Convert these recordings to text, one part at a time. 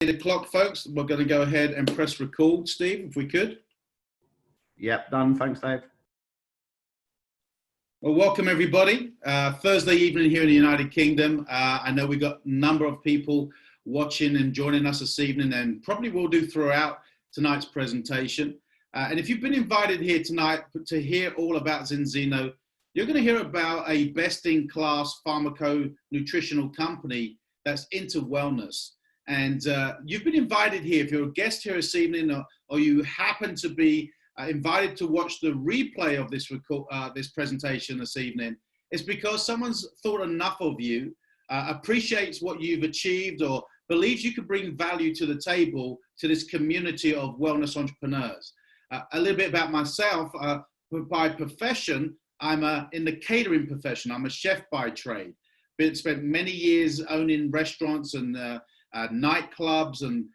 8 o'clock, folks. We're going to go ahead and press record, Steve, if we could. Yep, done. Thanks, Dave. Well, welcome everybody. Thursday evening here in the United Kingdom. I know we've got a number of people watching and joining us this evening, and probably will do throughout tonight's presentation. And if you've been invited here tonight to hear all about Zinzino, you're going to hear about a best-in-class pharmaco-nutritional company that's into wellness. And you've been invited here. If you're a guest here this evening, or you happen to be invited to watch the replay of this presentation this evening, it's because someone's thought enough of you, appreciates what you've achieved, or believes you can bring value to the table to this community of wellness entrepreneurs. A little bit about myself. By profession, I'm in the catering profession. I'm a chef by trade. Spent many years owning restaurants and nightclubs, and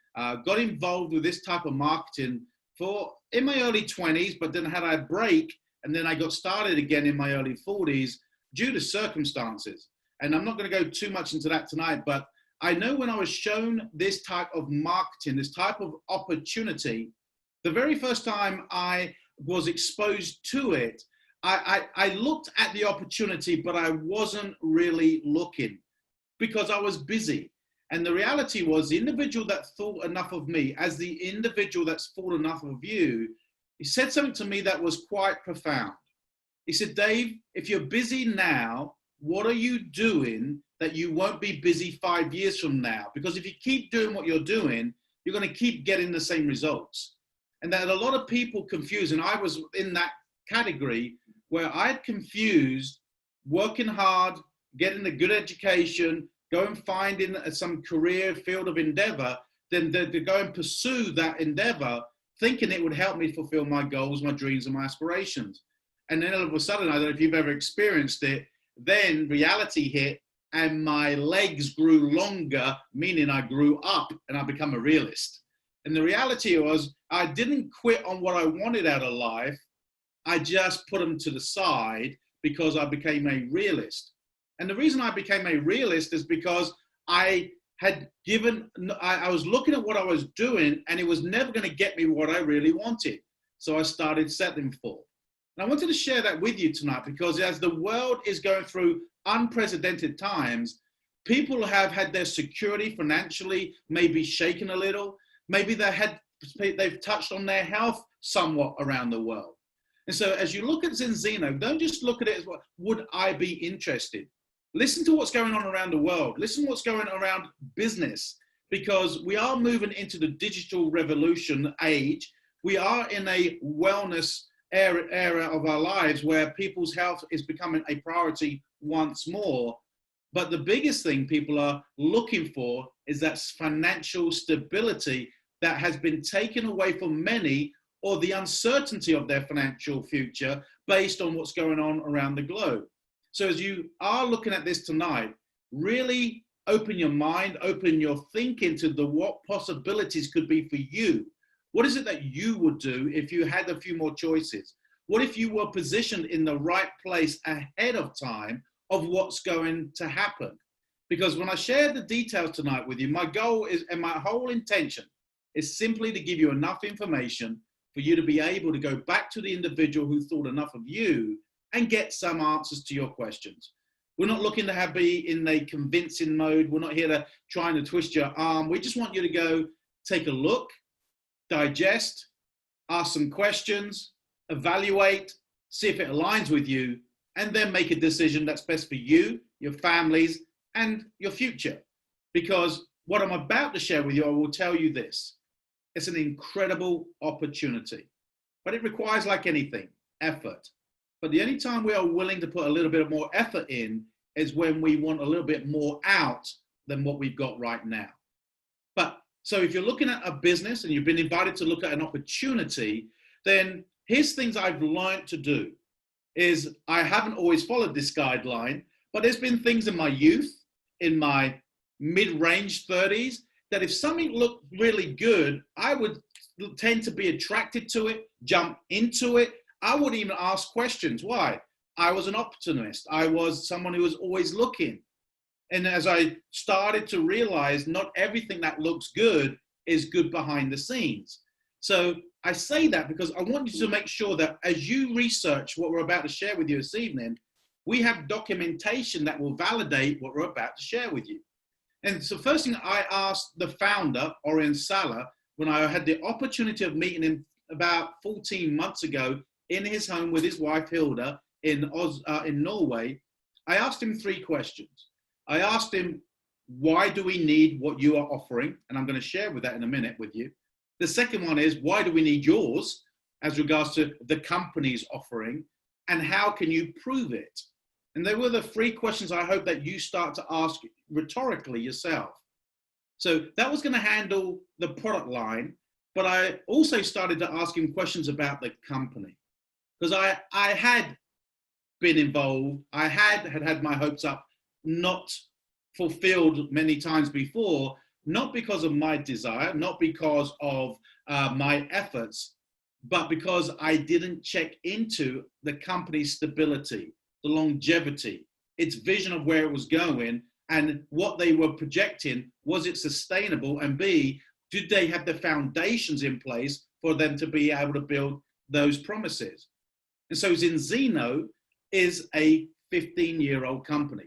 got involved with this type of marketing in my early 20s, but then had a break, and then I got started again in my early 40s due to circumstances. And I'm not going to go too much into that tonight, but I know when I was shown this type of marketing, this type of opportunity, the very first time I was exposed to it, I looked at the opportunity, but I wasn't really looking because I was busy. And the reality was, the individual that thought enough of me, as the individual that's thought enough of you, he said something to me that was quite profound. He said, Dave, if you're busy now, what are you doing that you won't be busy 5 years from now? Because if you keep doing what you're doing, you're going to keep getting the same results. And that a lot of people confuse, and I was in that category where I'd confused working hard, getting a good education, go and find in some career field of endeavor, then to go and pursue that endeavor, thinking it would help me fulfill my goals, my dreams, and my aspirations. And then all of a sudden, I don't know if you've ever experienced it, then reality hit and my legs grew longer, meaning I grew up and I become a realist. And the reality was, I didn't quit on what I wanted out of life. I just put them to the side because I became a realist. And the reason I became a realist is because I was looking at what I was doing, and it was never going to get me what I really wanted. So I started settling for. And I wanted to share that with you tonight, because as the world is going through unprecedented times, people have had their security financially maybe shaken a little. Maybe they've touched on their health somewhat around the world. And so as you look at Zinzino, don't just look at it as, what would I be interested? Listen to what's going on around the world. Listen to what's going on around business, because we are moving into the digital revolution age. We are in a wellness era of our lives where people's health is becoming a priority once more. But the biggest thing people are looking for is that financial stability that has been taken away from many, or the uncertainty of their financial future based on what's going on around the globe. So as you are looking at this tonight, really open your mind, open your thinking to what possibilities could be for you. What is it that you would do if you had a few more choices? What if you were positioned in the right place ahead of time of what's going to happen? Because when I share the details tonight with you, my goal is, and my whole intention is simply to give you enough information for you to be able to go back to the individual who thought enough of you and get some answers to your questions. We're not looking to be in a convincing mode. We're not here to trying to twist your arm. We just want you to go take a look, digest, ask some questions, evaluate, see if it aligns with you, and then make a decision that's best for you, your families, and your future. Because what I'm about to share with you, I will tell you this. It's an incredible opportunity, but it requires, like anything, effort. But the only time we are willing to put a little bit more effort in is when we want a little bit more out than what we've got right now. But so if you're looking at a business and you've been invited to look at an opportunity, then here's things I've learned to do. Is I haven't always followed this guideline, but there's been things in my youth, in my mid-range 30s, that if something looked really good, I would tend to be attracted to it, jump into it. I wouldn't even ask questions. Why? I was an opportunist. I was someone who was always looking. And as I started to realize, not everything that looks good is good behind the scenes. So I say that because I want you to make sure that as you research what we're about to share with you this evening, we have documentation that will validate what we're about to share with you. And so first thing I asked the founder, Orion Sala, when I had the opportunity of meeting him about 14 months ago in his home with his wife, Hilda, in Norway, I asked him 3 questions. I asked him, why do we need what you are offering? And I'm going to share with that in a minute with you. The second one is, why do we need yours as regards to the company's offering? And how can you prove it? And they were the 3 questions I hope that you start to ask rhetorically yourself. So that was going to handle the product line, but I also started to ask him questions about the company. Because I had been involved, I had my hopes up, not fulfilled many times before, not because of my desire, not because of my efforts, but because I didn't check into the company's stability, the longevity, its vision of where it was going, and what they were projecting. Was it sustainable? And B, did they have the foundations in place for them to be able to build those promises? And so Zinzino is a 15-year-old company.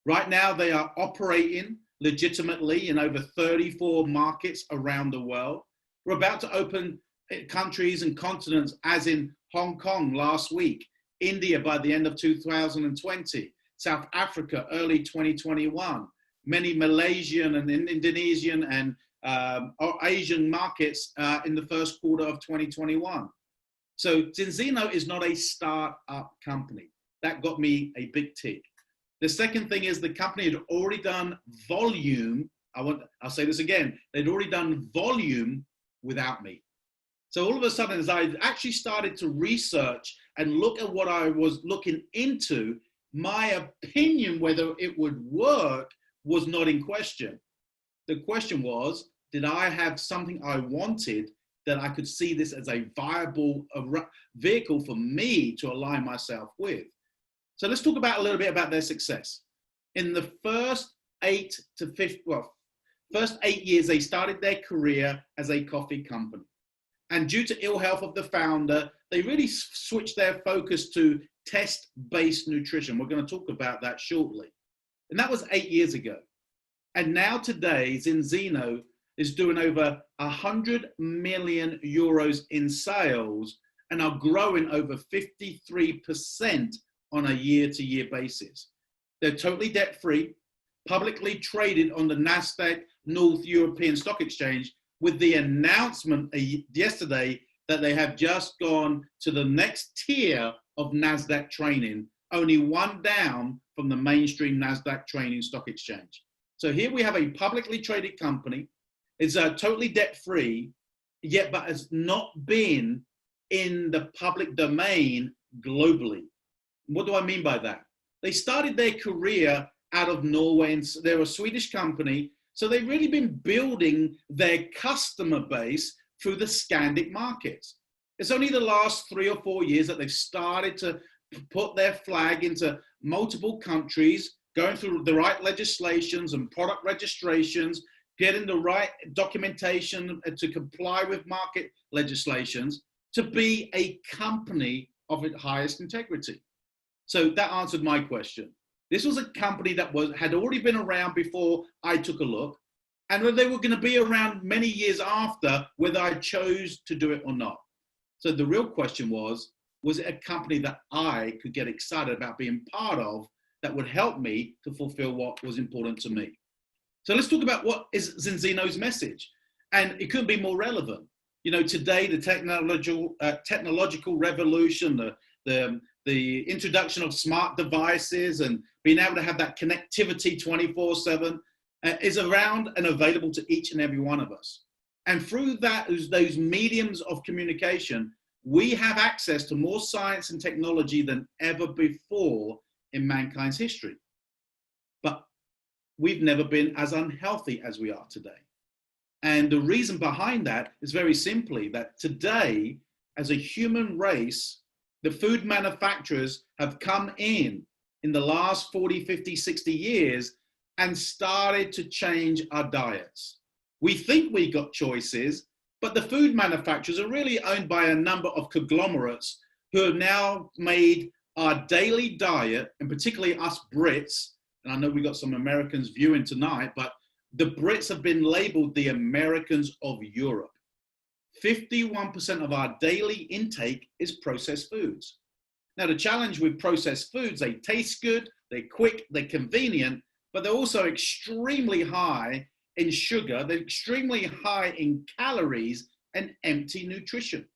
Right now, they are operating legitimately in over 34 markets around the world. We're about to open countries and continents, as in Hong Kong last week, India by the end of 2020, South Africa early 2021, many Malaysian and Indonesian and Asian markets in the first quarter of 2021. So Zinzino is not a start-up company. That got me a big tick. The second thing is the company had already done volume. I'll say this again. They'd already done volume without me. So all of a sudden, as I actually started to research and look at what I was looking into, my opinion whether it would work was not in question. The question was, did I have something I wanted that I could see this as a viable vehicle for me to align myself with? So let's talk about a little bit about their success. In the first 8 years, they started their career as a coffee company. And due to ill health of the founder, they really switched their focus to test-based nutrition. We're going to talk about that shortly. And that was 8 years ago. And now today, Zinzino is doing over 100 million euros in sales and are growing over 53% on a year-to-year basis. They're totally debt-free, publicly traded on the Nasdaq North European Stock Exchange, with the announcement yesterday that they have just gone to the next tier of Nasdaq trading, only one down from the mainstream Nasdaq trading stock exchange. So here we have a publicly traded company. It's totally debt-free, but has not been in the public domain globally. What do I mean by that? They started their career out of Norway, and they're a Swedish company. So they've really been building their customer base through the Scandic markets. It's only the last 3 or 4 years that they've started to put their flag into multiple countries, going through the right legislations and product registrations, getting the right documentation to comply with market legislations to be a company of its highest integrity. So that answered my question. This was a company that had already been around before I took a look, and they were going to be around many years after, whether I chose to do it or not. So the real question was it a company that I could get excited about being part of that would help me to fulfill what was important to me? So let's talk about what is Zinzino's message. And it couldn't be more relevant. You know, today, the technological revolution, the introduction of smart devices and being able to have that connectivity 24/7 is around and available to each and every one of us. And through those mediums of communication, we have access to more science and technology than ever before in mankind's history. But we've never been as unhealthy as we are today. And the reason behind that is very simply that today, as a human race, the food manufacturers have come in the last 40, 50, 60 years and started to change our diets. We think we got choices, but the food manufacturers are really owned by a number of conglomerates who have now made our daily diet, and particularly us Brits, and I know we got some Americans viewing tonight, but the Brits have been labeled the Americans of Europe. 51% of our daily intake is processed foods. Now, the challenge with processed foods, they taste good, they're quick, they're convenient, but they're also extremely high in sugar, they're extremely high in calories and empty nutrition.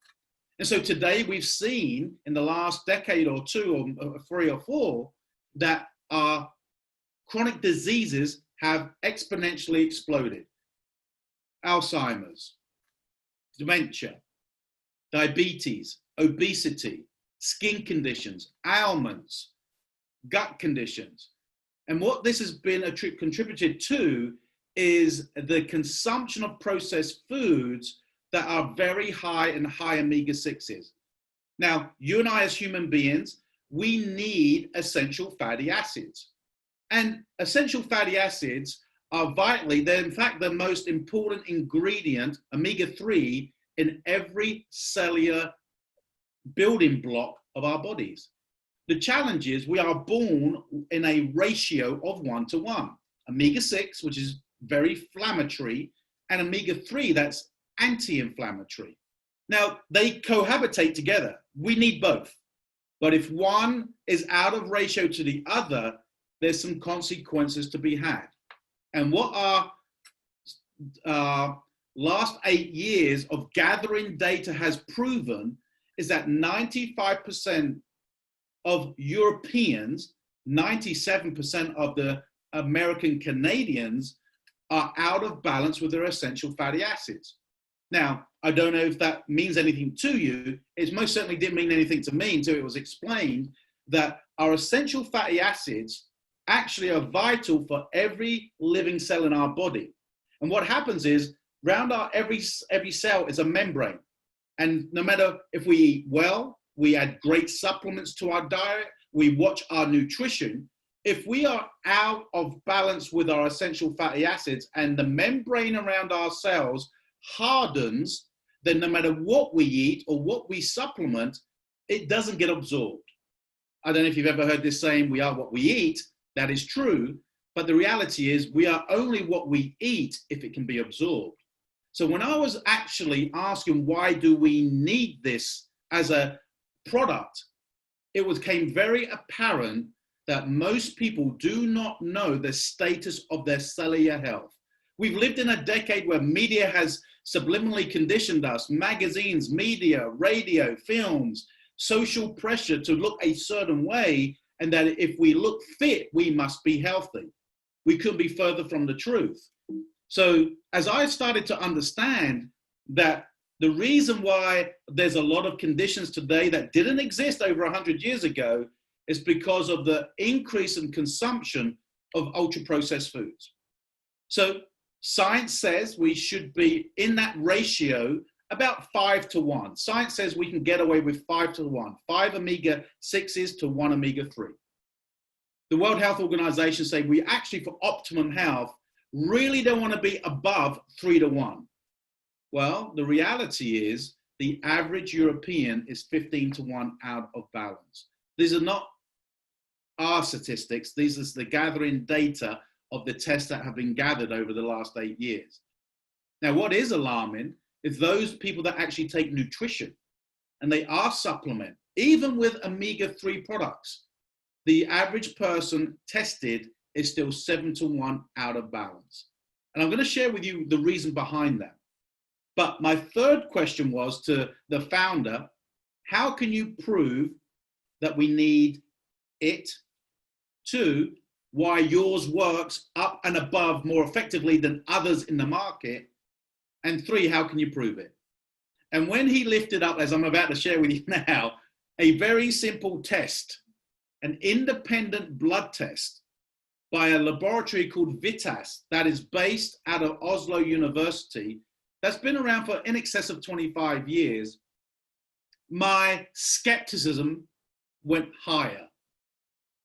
And so today we've seen in the last decade or two or 3 or 4 that our chronic diseases have exponentially exploded. Alzheimer's, dementia, diabetes, obesity, skin conditions, ailments, gut conditions. And what this has been contributed to is the consumption of processed foods that are very high in high omega-6s. Now, you and I as human beings, we need essential fatty acids. And essential fatty acids are vitally, they're in fact the most important ingredient, omega-3, in every cellular building block of our bodies. The challenge is we are born in a ratio of 1:1. Omega-6, which is very inflammatory, and omega-3, that's anti-inflammatory. Now, they cohabitate together. We need both. But if one is out of ratio to the other, there's some consequences to be had. And what our last 8 years of gathering data has proven is that 95% of Europeans, 97% of the American Canadians are out of balance with their essential fatty acids. Now, I don't know if that means anything to you. It most certainly didn't mean anything to me until it was explained that our essential fatty acids actually are vital for every living cell in our body. And what happens is, around our every cell is a membrane. And no matter if we eat well, we add great supplements to our diet, we watch our nutrition, if we are out of balance with our essential fatty acids and the membrane around our cells hardens, then no matter what we eat or what we supplement, it doesn't get absorbed. I don't know if you've ever heard this saying, we are what we eat. That is true. But the reality is we are only what we eat if it can be absorbed. So when I was actually asking why do we need this as a product, it became very apparent that most people do not know the status of their cellular health. We've lived in a decade where media has subliminally conditioned us, magazines, media, radio, films, social pressure to look a certain way, and that if we look fit, we must be healthy. We couldn't be further from the truth. So as I started to understand that the reason why there's a lot of conditions today that didn't exist over 100 years ago is because of the increase in consumption of ultra-processed foods. So science says we should be in that ratio about 5:1. Science says we can get away with 5:1, 5 omega-6s to 1 omega-3. The World Health Organization say we actually, for optimum health, really don't want to be above 3:1. Well, the reality is the average European is 15:1 out of balance. These are not our statistics. These are the gathering data of the tests that have been gathered over the last 8 years. Now, what is alarming is those people that actually take nutrition and they are supplement, even with omega-3 products, the average person tested is still 7:1 out of balance. And I'm going to share with you the reason behind that. But my third question was to the founder, how can you prove that we need it? 2, why yours works up and above more effectively than others in the market? And 3, how can you prove it? And when he lifted up, as I'm about to share with you now, a very simple test, an independent blood test by a laboratory called Vitas that is based out of Oslo University, that's been around for in excess of 25 years, my skepticism went higher.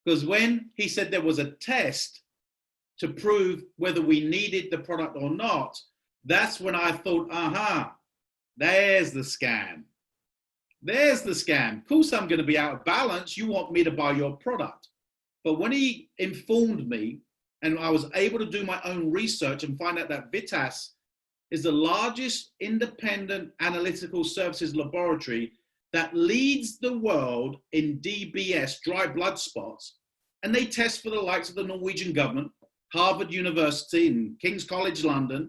Because when he said there was a test to prove whether we needed the product or not, that's when I thought, there's the scam. There's the scam. Of course, I'm going to be out of balance. You want me to buy your product. But when he informed me, and I was able to do my own research and find out that Vitas is the largest independent analytical services laboratory that leads the world in DBS, dry blood spots, and they test for the likes of the Norwegian government, Harvard University and King's College London.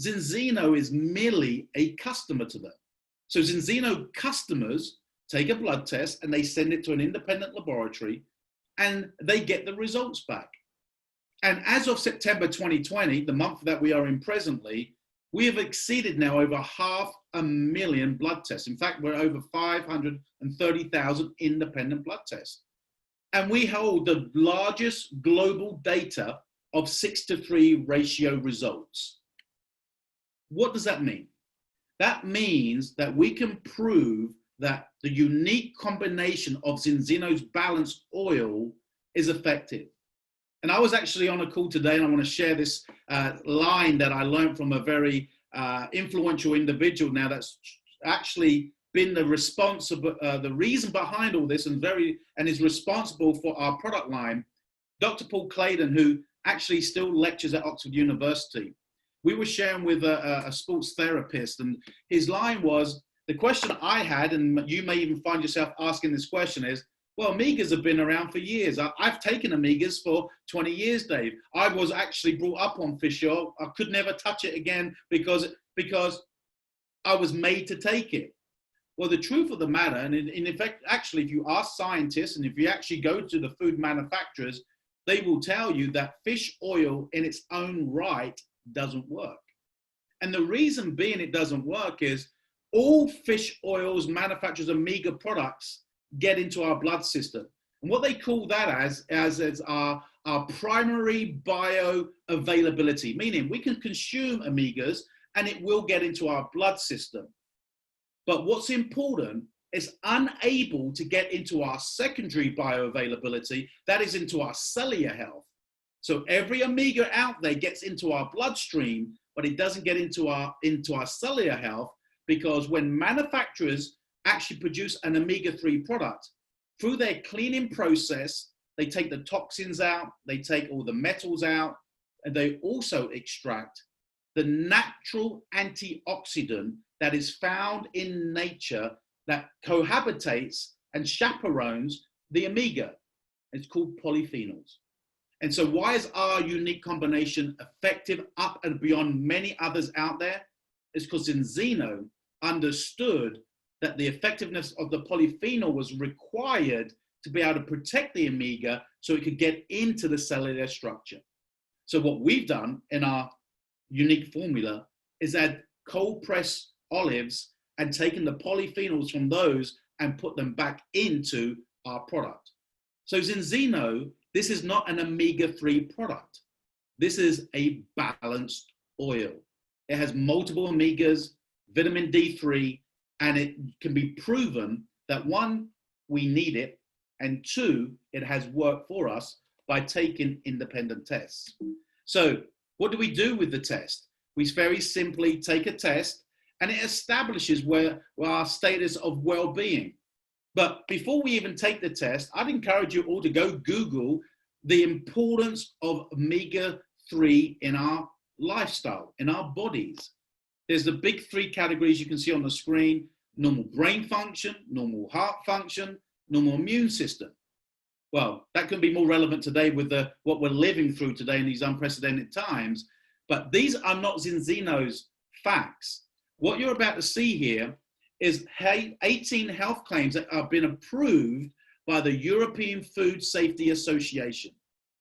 Zinzino is merely a customer to them. So Zinzino customers take a blood test and they send it to an independent laboratory and they get the results back. And as of September 2020, the month that we are in presently, we have exceeded now over 500,000 blood tests. In fact, we're over 530,000 independent blood tests. And we hold the largest global data of 6-to-3 ratio results. What does that mean? That means that we can prove that the unique combination of Zinzino's balanced oil is effective. And I was actually on a call today, and I want to share this line that I learned from a very influential individual now that's actually been the the reason behind all this and is responsible for our product line, Dr. Paul Clayton, who actually still lectures at Oxford University. We were sharing with a sports therapist, and his line was, the question I had, and you may even find yourself asking this question, is, well, Omegas have been around for years. I've taken Omegas for 20 years, Dave. I was actually brought up on fish oil. I could never touch it again because I was made to take it. Well, the truth of the matter, and in effect, actually, if you ask scientists and if you actually go to the food manufacturers, they will tell you that fish oil in its own right doesn't work. And the reason being it doesn't work is all fish oils, manufacturers, Omega products get into our blood system. And what they call that as our primary bioavailability, meaning we can consume Omegas and it will get into our blood system. But what's important is unable to get into our secondary bioavailability, that is into our cellular health. So every Omega out there gets into our bloodstream, but it doesn't get into our cellular health, because when manufacturers actually produce an omega-3 product, through their cleaning process, they take the toxins out, they take all the metals out, and they also extract the natural antioxidant that is found in nature that cohabitates and chaperones the omega. It's called polyphenols. And so why is our unique combination effective up and beyond many others out there? It's because Zinzino understood that the effectiveness of the polyphenol was required to be able to protect the omega so it could get into the cellular structure. So what we've done in our unique formula is add cold pressed olives and taken the polyphenols from those and put them back into our product. So Zinzino, this is not an omega-3 product. This is a balanced oil. It has multiple omegas, vitamin D3, and it can be proven that one, we need it, and two, it has worked for us by taking independent tests. So what do we do with the test? We very simply take a test and it establishes where our status of well-being. But before we even take the test, I'd encourage you all to go Google the importance of omega-3 in our lifestyle, in our bodies. There's the big three categories you can see on the screen: normal brain function, normal heart function, normal immune system. Well, that can be more relevant today with what we're living through today in these unprecedented times. But these are not Zinzino's facts. What you're about to see here is 18 health claims that have been approved by the European Food Safety Association.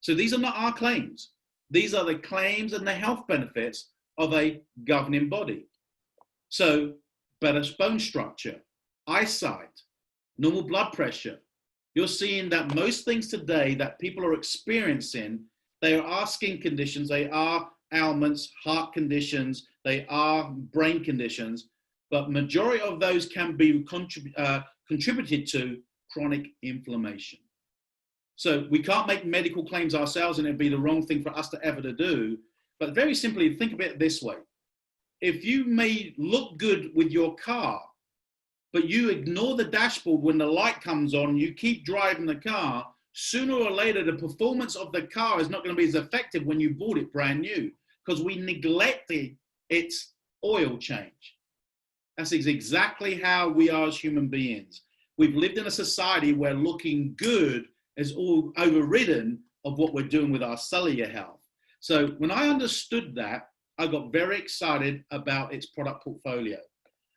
So these are not our claims. These are the claims and the health benefits of a governing body. So better bone structure, eyesight, normal blood pressure. You're seeing that most things today that people are experiencing, they are skin conditions, they are ailments, heart conditions, they are brain conditions, but majority of those can be contributed to chronic inflammation. So we can't make medical claims ourselves, and it'd be the wrong thing for us to ever to do. But very simply, think of it this way. If you may look good with your car, but you ignore the dashboard when the light comes on, you keep driving the car, sooner or later, the performance of the car is not going to be as effective when you bought it brand new, because we neglected its oil change. That's exactly how we are as human beings. We've lived in a society where looking good is all overridden of what we're doing with our cellular health. So when I understood that, I got very excited about its product portfolio.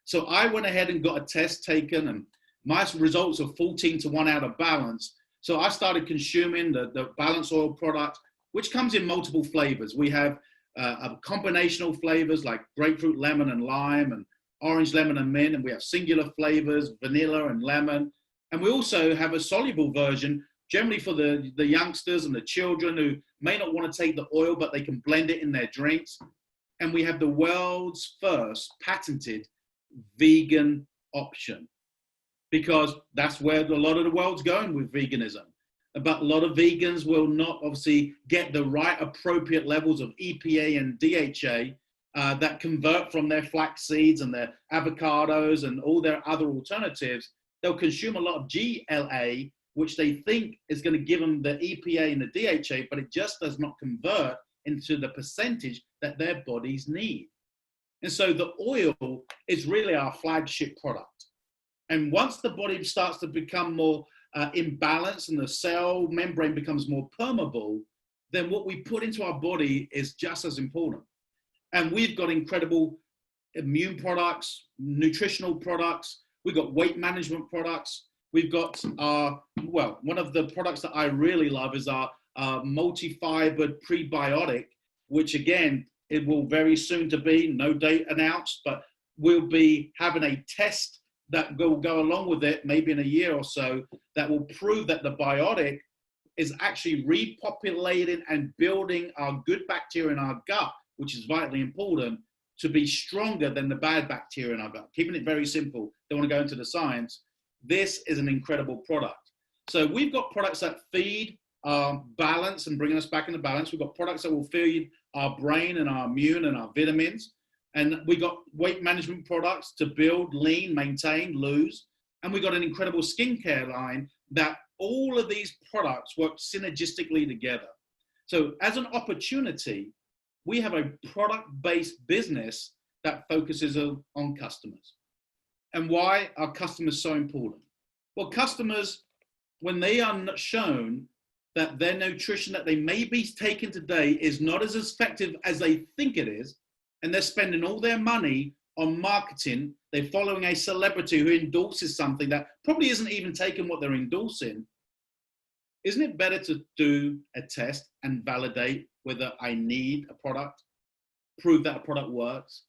So I went ahead and got a test taken, and my results are 14-1 out of balance. So I started consuming the Balance Oil product, which comes in multiple flavors. We have a combinational flavors like grapefruit, lemon, and lime, and orange, lemon, and mint. And we have singular flavors, vanilla and lemon. And we also have a soluble version, generally for the youngsters and the children who may not want to take the oil, but they can blend it in their drinks. And we have the world's first patented vegan option, because that's where a lot of the world's going with veganism. But a lot of vegans will not obviously get the right appropriate levels of EPA and DHA that convert from their flax seeds and their avocados and all their other alternatives. They'll consume a lot of GLA, which they think is going to give them the EPA and the DHA, but it just does not convert into the percentage that their bodies need. And so the oil is really our flagship product. And once the body starts to become more imbalanced and the cell membrane becomes more permeable, then what we put into our body is just as important. And we've got incredible immune products, nutritional products. We've got weight management products. We've got one of the products that I really love is our multi-fibered prebiotic, which again, it will very soon to be, no date announced, but we'll be having a test that will go along with it, maybe in a year or so, that will prove that the biotic is actually repopulating and building our good bacteria in our gut, which is vitally important, to be stronger than the bad bacteria in our gut. Keeping it very simple, don't want to go into the science. This is an incredible product. So we've got products that feed our balance and bringing us back into balance. We've got products that will feed our brain and our immune and our vitamins. And we got weight management products to build, lean, maintain, lose. And we got an incredible skincare line that all of these products work synergistically together. So as an opportunity, we have a product-based business that focuses on customers. And why are customers so important? Well, customers, when they are shown that their nutrition that they may be taking today is not as effective as they think it is, and they're spending all their money on marketing, they're following a celebrity who endorses something that probably isn't even taking what they're endorsing, isn't it better to do a test and validate whether I need a product, prove that a product works?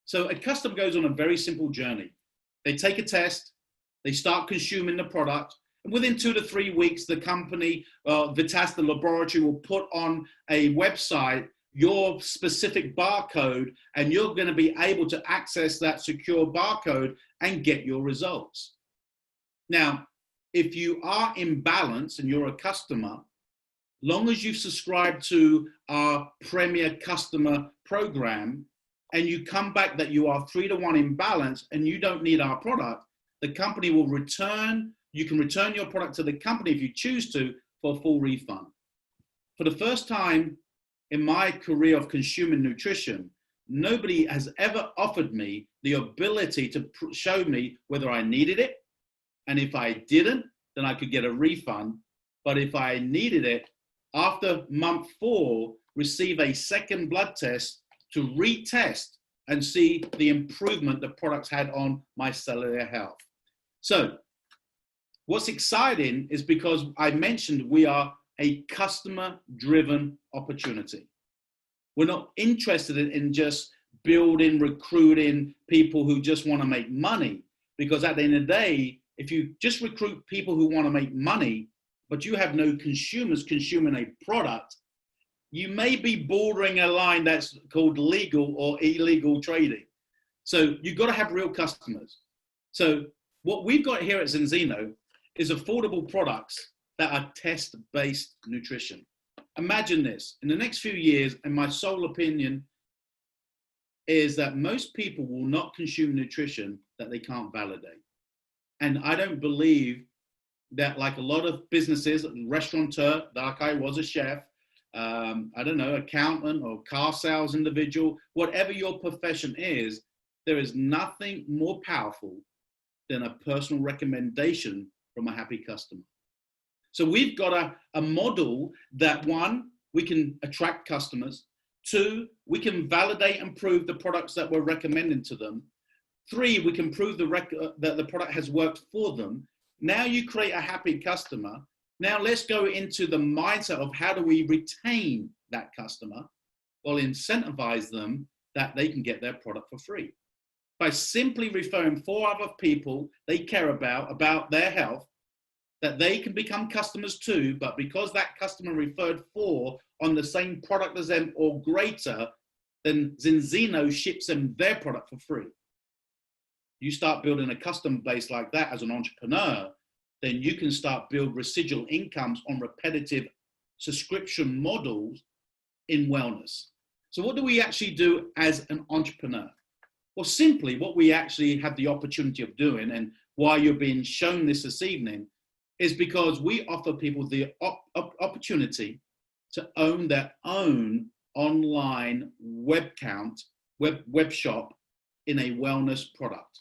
So a customer goes on a very simple journey. They take a test, they start consuming the product, and within 2 to 3 weeks, the company, Vitas, the laboratory, will put on a website your specific barcode, and you're going to be able to access that secure barcode and get your results. Now, if you are in balance and you're a customer, long as you've subscribed to our Premier Customer Program and you come back that you are 3-1 in balance and you don't need our product, the company will return. You can return your product to the company if you choose to for a full refund. For the first time in my career of consuming nutrition, nobody has ever offered me the ability to show me whether I needed it. And if I didn't, then I could get a refund. But if I needed it, after month 4, receive a second blood test to retest and see the improvement the products had on my cellular health. So what's exciting is because I mentioned we are a customer-driven opportunity. We're not interested in just building, recruiting people who just want to make money, because at the end of the day, if you just recruit people who want to make money, but you have no consumers consuming a product, you may be bordering a line that's called legal or illegal trading. So you've got to have real customers. So what we've got here at Zinzino is affordable products that are test-based nutrition. Imagine this, in the next few years, and my sole opinion is that most people will not consume nutrition that they can't validate. And I don't believe that, like a lot of businesses, restaurateur, like I was a chef, I don't know, accountant or car sales individual, whatever your profession is, there is nothing more powerful than a personal recommendation from a happy customer. So we've got a model that, one, we can attract customers. Two, we can validate and prove the products that we're recommending to them. Three, we can prove that the product has worked for them. Now you create a happy customer. Now let's go into the mindset of how do we retain that customer? Well, incentivize them that they can get their product for free. By simply referring 4 other people they care about their health, that they can become customers too, but because that customer referred 4 on the same product as them or greater, then Zinzino ships them their product for free. You start building a customer base like that as an entrepreneur, then you can start build residual incomes on repetitive subscription models in wellness. So what do we actually do as an entrepreneur? Well, simply what we actually have the opportunity of doing, and why you're being shown this evening, is because we offer people the opportunity to own their own online web shop in a wellness product.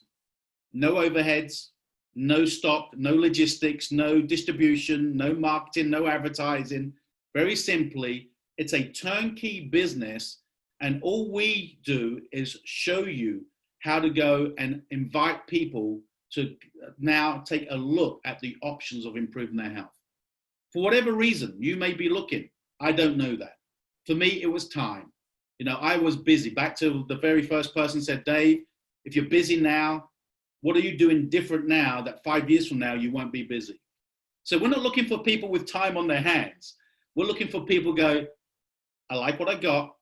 No overheads, no stock, no logistics, no distribution, no marketing, no advertising. Very simply, it's a turnkey business, and all we do is show you how to go and invite people to now take a look at the options of improving their health. For whatever reason, you may be looking. I don't know that. For me, it was time. You know, I was busy. Back to the very first person said, Dave, if you're busy now, what are you doing different now that 5 years from now you won't be busy? So we're not looking for people with time on their hands. We're looking for people who go, I like what I got.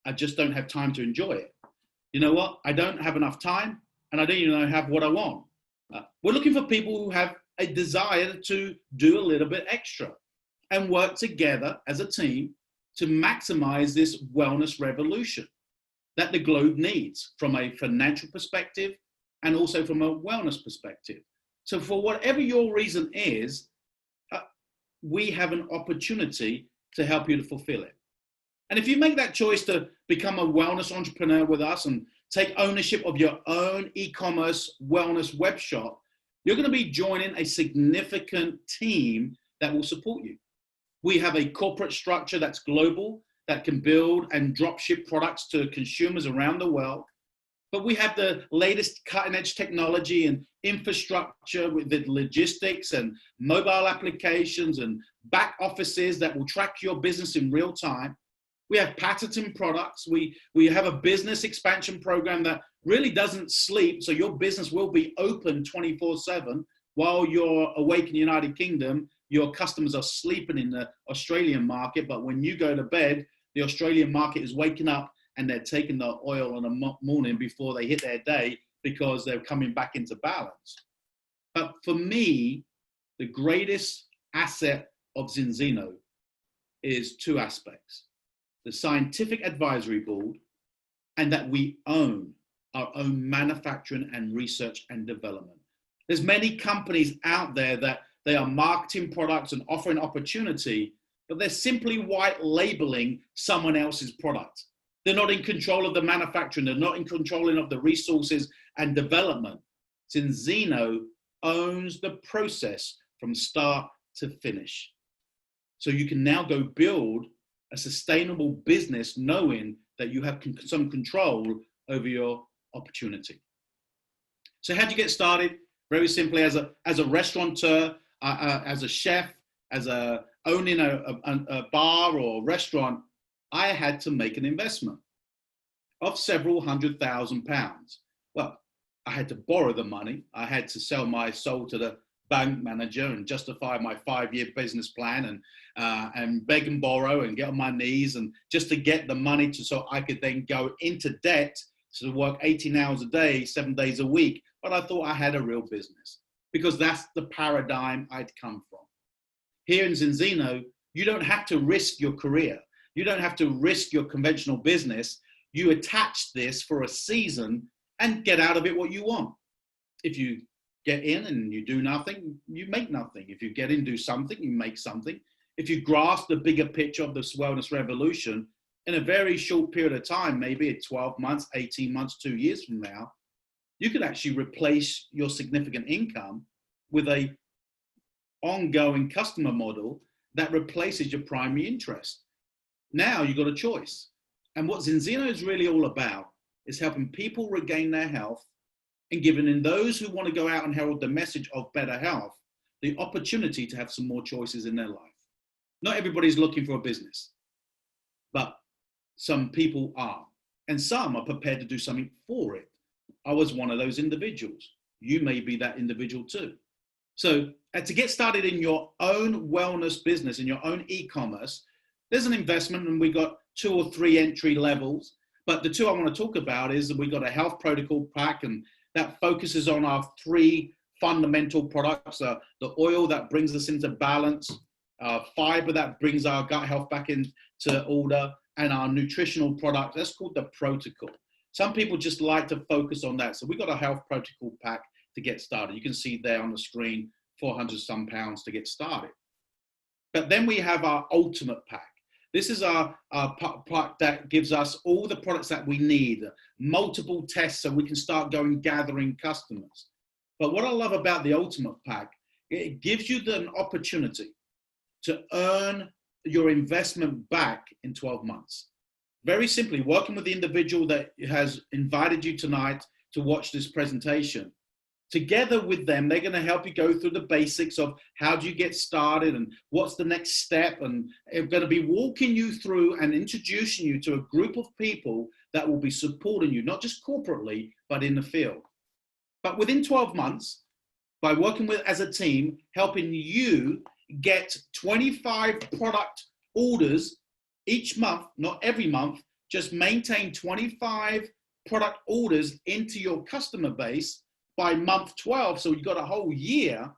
I just don't have time to enjoy it. You know what? I don't have enough time, and I don't even have what I want. We're looking for people who have a desire to do a little bit extra and work together as a team to maximize this wellness revolution that the globe needs from a financial perspective and also from a wellness perspective. So for whatever your reason is, we have an opportunity to help you to fulfill it. And if you make that choice to become a wellness entrepreneur with us and take ownership of your own e-commerce wellness web shop, you're going to be joining a significant team that will support you. We have a corporate structure that's global, that can build and drop ship products to consumers around the world. But we have the latest cutting edge technology and infrastructure with the logistics and mobile applications and back offices that will track your business in real time. We have patented products. We have a business expansion program that really doesn't sleep. So your business will be open 24/7 while you're awake in the United Kingdom. Your customers are sleeping in the Australian market. But when you go to bed, the Australian market is waking up and they're taking the oil in the morning before they hit their day because they're coming back into balance. But for me, the greatest asset of Zinzino is 2 aspects: the scientific advisory board, and that we own our own manufacturing and research and development. There's many companies out there that they are marketing products and offering opportunity, but they're simply white labeling someone else's product. They're not in control of the manufacturing. They're not in control of the resources and development. Zinzino owns the process from start to finish. So you can now go build a sustainable business knowing that you have some control over your opportunity. So how do you get started? Very simply, as a restaurateur, as a chef, as owning a bar or restaurant, I had to make an investment of several £100,000. Well, I had to borrow the money. I had to sell my soul to the bank manager and justify my 5-year business plan and beg and borrow and get on my knees and just to get the money so I could then go into debt to work 18 hours a day, 7 days a week. But I thought I had a real business because that's the paradigm I'd come from. Here in Zinzino, you don't have to risk your career. You don't have to risk your conventional business. You attach this for a season and get out of it what you want. If you get in and you do nothing, you make nothing. If you get in, do something, you make something. If you grasp the bigger picture of this wellness revolution, in a very short period of time, maybe 12 months, 18 months, 2 years from now, you could actually replace your significant income with a ongoing customer model that replaces your primary interest. Now you've got a choice. And what Zinzino is really all about is helping people regain their health and giving in those who want to go out and herald the message of better health, the opportunity to have some more choices in their life. Not everybody's looking for a business, but some people are, and some are prepared to do something for it. I was one of those individuals. You may be that individual too. So to get started in your own wellness business, in your own e-commerce, there's an investment, and we got 2 or 3 entry levels. But the 2 I want to talk about is that we got a health protocol pack, and that focuses on our 3 fundamental products: the oil that brings us into balance, fiber that brings our gut health back into order, and our nutritional product. That's called the protocol. Some people just like to focus on that. So we got a health protocol pack to get started. You can see there on the screen, 400 some pounds to get started. But then we have our ultimate pack. This is our pack that gives us all the products that we need, multiple tests, so we can start going gathering customers. But what I love about the ultimate pack, it gives you the opportunity to earn your investment back in 12 months. Very simply, working with the individual that has invited you tonight to watch this presentation. Together with them, they're going to help you go through the basics of how do you get started and what's the next step. And they're going to be walking you through and introducing you to a group of people that will be supporting you, not just corporately, but in the field. But within 12 months, by working with as a team, helping you get 25 product orders each month, not every month, just maintain 25 product orders into your customer base by month 12. So you've got a whole year.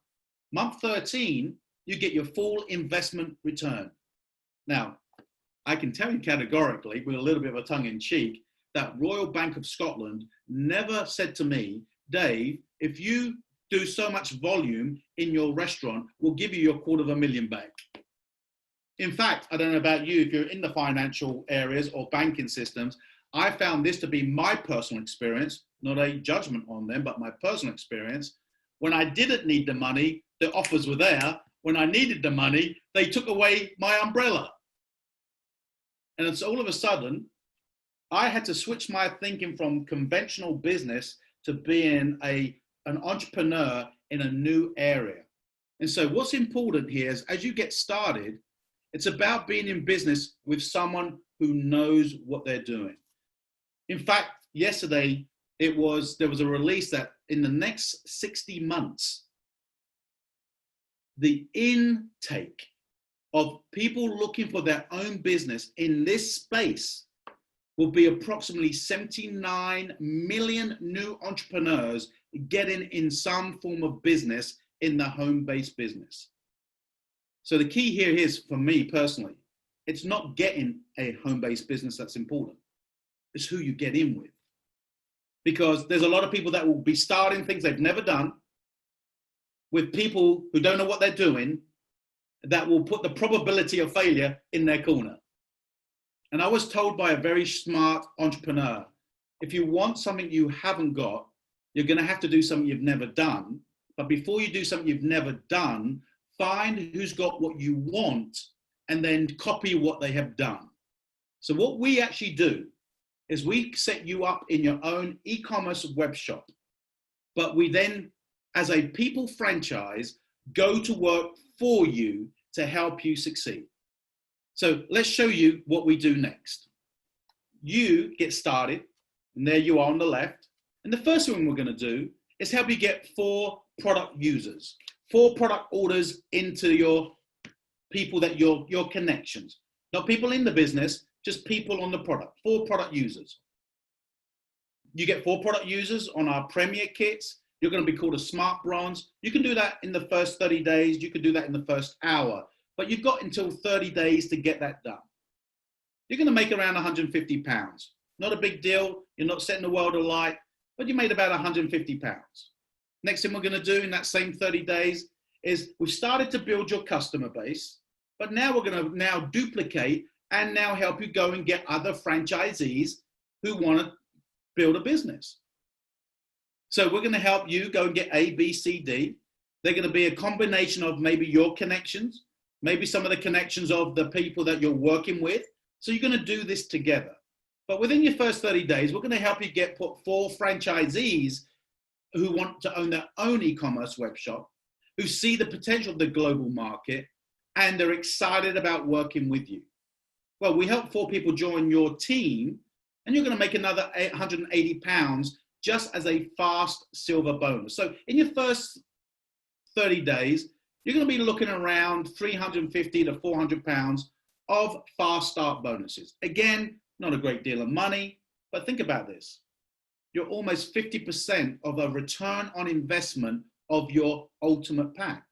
Month 13, you get your full investment return. Now, I can tell you categorically, with a little bit of a tongue in cheek, that Royal Bank of Scotland never said to me, Dave, if you do so much volume in your restaurant, we'll give you your $250,000 back. In fact, I don't know about you, if you're in the financial areas or banking systems, I found this to be my personal experience, not a judgment on them, but my personal experience. When I didn't need the money, the offers were there. When I needed the money, they took away my umbrella. And it's all of a sudden, I had to switch my thinking from conventional business to being an entrepreneur in a new area. And so what's important here is as you get started, it's about being in business with someone who knows what they're doing. In fact, yesterday, there was a release that in the next 60 months, the intake of people looking for their own business in this space will be approximately 79 million new entrepreneurs getting in some form of business in the home-based business. So the key here is, for me personally, it's not getting a home-based business that's important. It's who you get in with. Because there's a lot of people that will be starting things they've never done with people who don't know what they're doing that will put the probability of failure in their corner. And I was told by a very smart entrepreneur, if you want something you haven't got, you're going to have to do something you've never done. But before you do something you've never done, find who's got what you want and then copy what they have done. So what we actually do is we set you up in your own e-commerce web shop, but we then, as a people franchise, go to work for you to help you succeed. So let's show you what we do next. You get started, and there you are on the left. And the first thing we're going to do is help you get 4 product users, 4 product orders into your people that your connections, not people in the business, just people on the product, 4 product users. You get 4 product users on our Premier kits. You're going to be called a Smart Bronze. You can do that in the first 30 days. You can do that in the first hour. but you've got until 30 days to get that done. You're going to make around £150. Not a big deal. You're not setting the world alight, but you made about £150. Next thing we're going to do in that same 30 days is we've started to build your customer base, but now we're going to now duplicate and now help you go and get other franchisees who want to build a business. So we're going to help you go and get A, B, C, D. They're going to be a combination of maybe your connections, maybe some of the connections of the people that you're working with. So you're going to do this together. But within your first 30 days, we're going to help you get 4 franchisees who want to own their own e-commerce web shop, who see the potential of the global market, and they're excited about working with you. Well, we help 4 people join your team, and you're going to make another £180 just as a fast silver bonus. So in your first 30 days, you're going to be looking around £350 to £400 of fast start bonuses. Again, not a great deal of money, but think about this. You're almost 50% of a return on investment of your ultimate pack.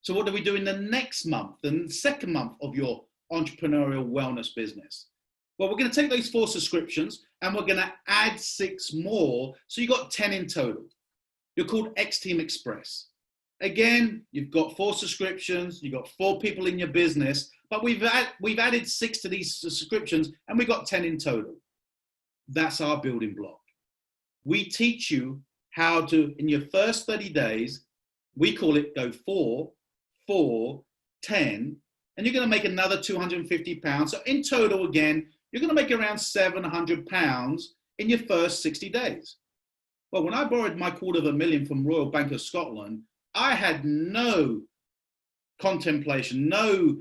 So what do we do in the next month, the second month of your entrepreneurial wellness business? Well, we're going to take those 4 subscriptions and we're going to add 6 more. So you got 10 in total. You're called X Team Express. Again, you've got 4 subscriptions, you've got 4 people in your business, but we've added 6 to these subscriptions and we got 10 in total. That's our building block. We teach you how to, in your first 30 days, we call it go 4, 4, 10, and you're going to make another £250. So in total, again, you're going to make around £700 in your first 60 days. Well, when I borrowed my £250,000 from Royal Bank of Scotland, I had no contemplation, no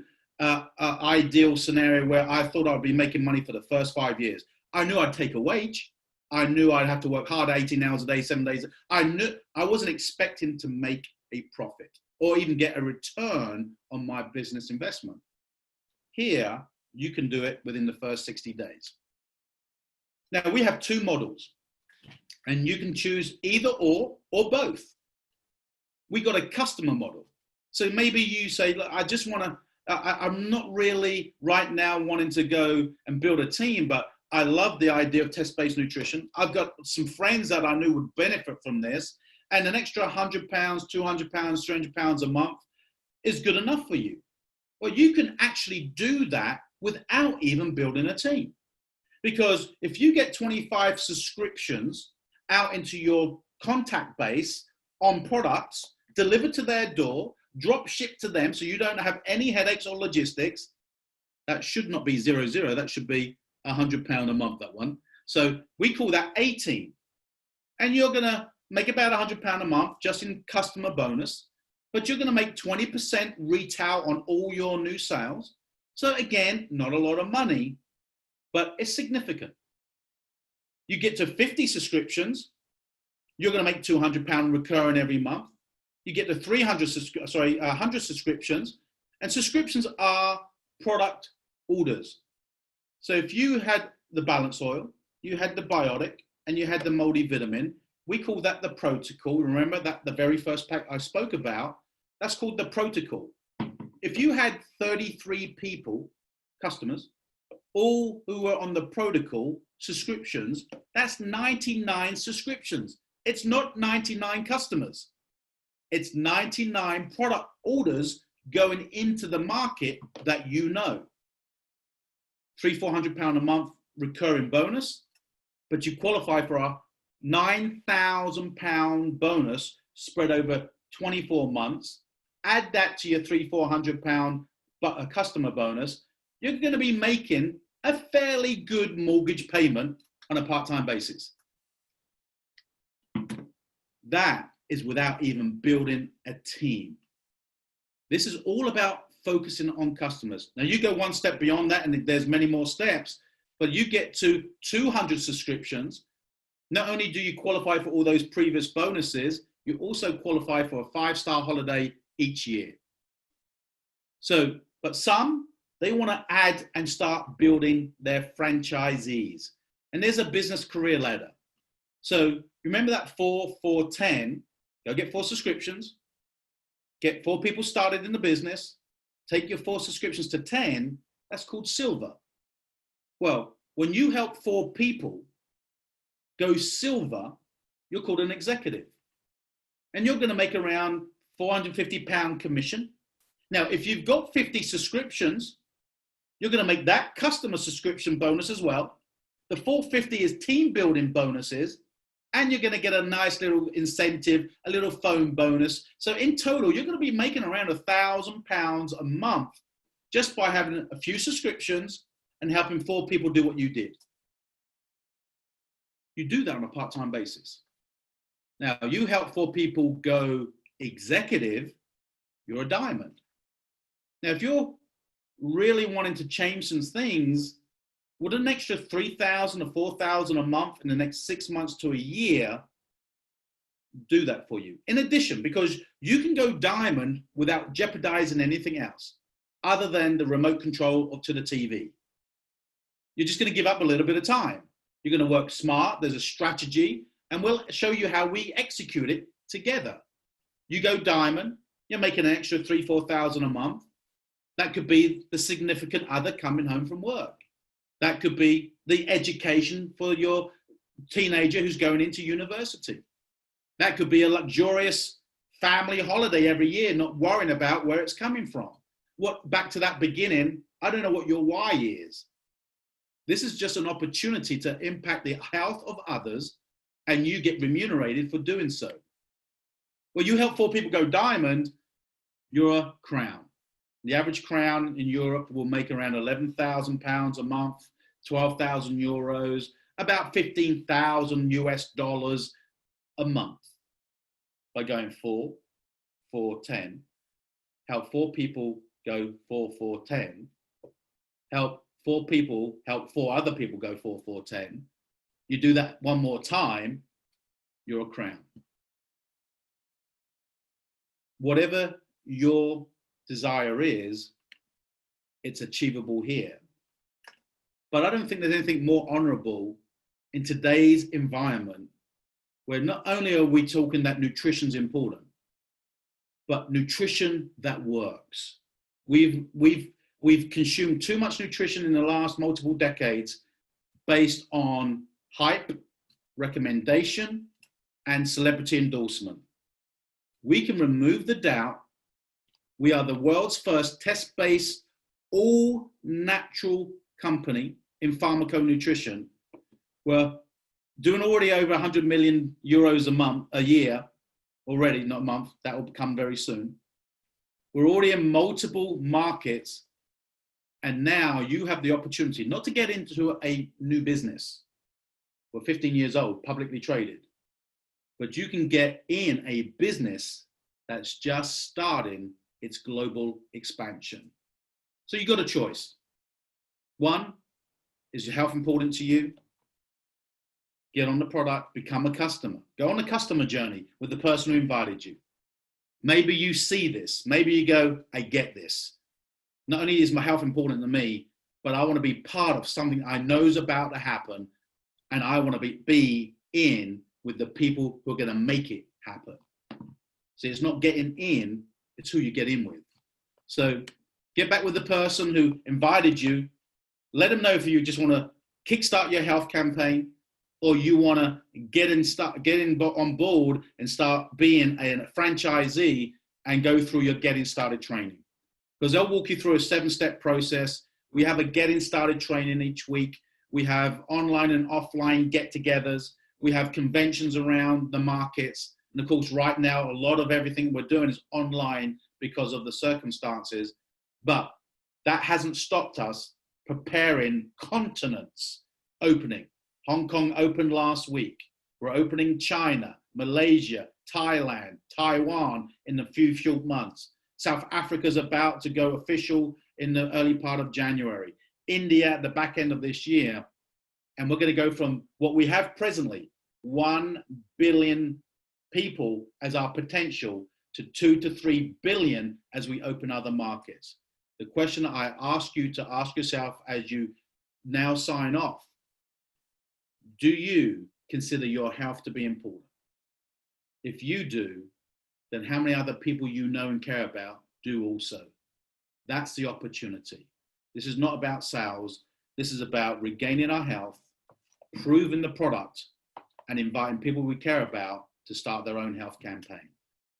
ideal scenario where I thought I'd be making money for the first 5 years. I knew I'd take a wage. I knew I'd have to work hard 18 hours a day, 7 days. I knew I wasn't expecting to make a profit or even get a return on my business investment. Here, you can do it within the first 60 days. Now, we have 2 models, and you can choose either or both. We got a customer model. So maybe you say, look, I just want to, I'm not really right now wanting to go and build a team, but I love the idea of test-based nutrition. I've got some friends that I knew would benefit from this, and an extra £100, £200, £300 a month is good enough for you. Well, you can actually do that without even building a team. Because if you get 25 subscriptions out into your contact base on products, delivered to their door, drop shipped to them so you don't have any headaches or logistics, that should not be 0, 0, that should be £100 a month, that one. So we call that 18. And you're going to make about £100 a month just in customer bonus, but you're going to make 20% retail on all your new sales. So again, not a lot of money, but it's significant. You get to 50 subscriptions, you're going to make £200 recurring every month. You get to 100 subscriptions, and subscriptions are product orders. So if you had the balance oil, you had the biotic, and you had the multivitamin, we call that the protocol. Remember that the very first pack I spoke about, that's called the protocol. If you had 33 people, customers, all who were on the protocol subscriptions, that's 99 subscriptions. It's not 99 customers. It's 99 product orders going into the market that you know. £300-400 a month recurring bonus, but you qualify for a £9,000 bonus spread over 24 months. Add that to your £300-400 customer bonus. You're going to be making a fairly good mortgage payment on a part-time basis. That is without even building a team. This is all about focusing on customers. Now you go one step beyond that and there's many more steps, but you get to 200 subscriptions. Not only do you qualify for all those previous bonuses, you also qualify for a 5-star holiday each year. So, but some, they want to add and start building their franchisees. And there's a business career ladder. So remember that 4, 4, 10, go get 4 subscriptions, get 4 people started in the business, Take your 4 subscriptions to 10, that's called silver. Well, when you help 4 people go silver, you're called an executive. And you're going to make around £450 commission. Now, if you've got 50 subscriptions, you're going to make that customer subscription bonus as well. The 450 is team building bonuses, and you're going to get a nice little incentive, a little phone bonus. So in total, you're going to be making around £1,000 a month just by having a few subscriptions and helping 4 people do what you did. You do that on a part-time basis. Now, you help 4 people go executive, you're a diamond. Now, if you're really wanting to change some things, would an extra $3,000 or $4,000 a month in the next 6 months to a year do that for you? In addition, because you can go diamond without jeopardizing anything else other than the remote control to the TV. You're just going to give up a little bit of time. You're going to work smart. There's a strategy, and we'll show you how we execute it together. You go diamond, you're making an extra $3,000, $4,000 a month. That could be the significant other coming home from work. That could be the education for your teenager who's going into university. That could be a luxurious family holiday every year, not worrying about where it's coming from. Back to that beginning, I don't know what your why is. This is just an opportunity to impact the health of others, and you get remunerated for doing so. Well, you help 4 people go diamond, you're a crown. The average crown in Europe will make around £11,000 a month, 12,000 euros, about 15,000 US dollars a month by going 4, 4, 10. Help 4 people go 4, 4, 10. Help 4 people help 4 other people go 4, 4, 10. You do that one more time, you're a crown. Whatever your desire is, it's achievable here. But I don't think there's anything more honorable in today's environment where not only are we talking that nutrition's important, but nutrition that works. We've consumed too much nutrition in the last multiple decades based on hype, recommendation, and celebrity endorsement. We can remove the doubt. We are the world's first test-based, all-natural company in pharmaconutrition. We're doing already over 100 million euros a year already, not a month. That will come very soon. We're already in multiple markets, and now you have the opportunity not to get into a new business. We're 15 years old, publicly traded, but you can get in a business that's just starting its global expansion. So you got a choice. One, is your health important to you? Get on the product, become a customer. Go on a customer journey with the person who invited you. Maybe you see this. Maybe you go, I get this. Not only is my health important to me, but I want to be part of something I know is about to happen, and I want to be in with the people who are going to make it happen. So it's not getting in, it's who you get in with. So get back with the person who invited you. Let them know if you just want to kickstart your health campaign, or you want to get on board and start being a franchisee and go through your getting started training. Because they'll walk you through a 7-step process. We have a getting started training each week. We have online and offline get-togethers. We have conventions around the markets. And of course, right now, a lot of everything we're doing is online because of the circumstances. But that hasn't stopped us preparing continents opening. Hong Kong opened last week. We're opening China, Malaysia, Thailand, Taiwan in a few short months. South Africa's about to go official in the early part of January. India at the back end of this year. And we're going to go from what we have presently, 1 billion people as our potential, to 2 to 3 billion as we open other markets. The question I ask you to ask yourself as you now sign off, do you consider your health to be important? If you do, then how many other people you know and care about do also? That's the opportunity. This is not about sales. This is about regaining our health, proving the product, and inviting people we care about to start their own health campaign.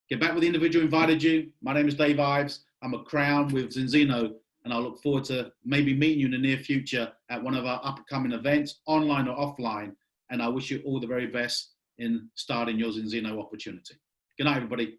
Get back with the individual who invited you. My name is Dave Ives. I'm a Crown with Zinzino, and I look forward to maybe meeting you in the near future at one of our upcoming events, online or offline. And I wish you all the very best in starting your Zinzino opportunity. Good night, everybody.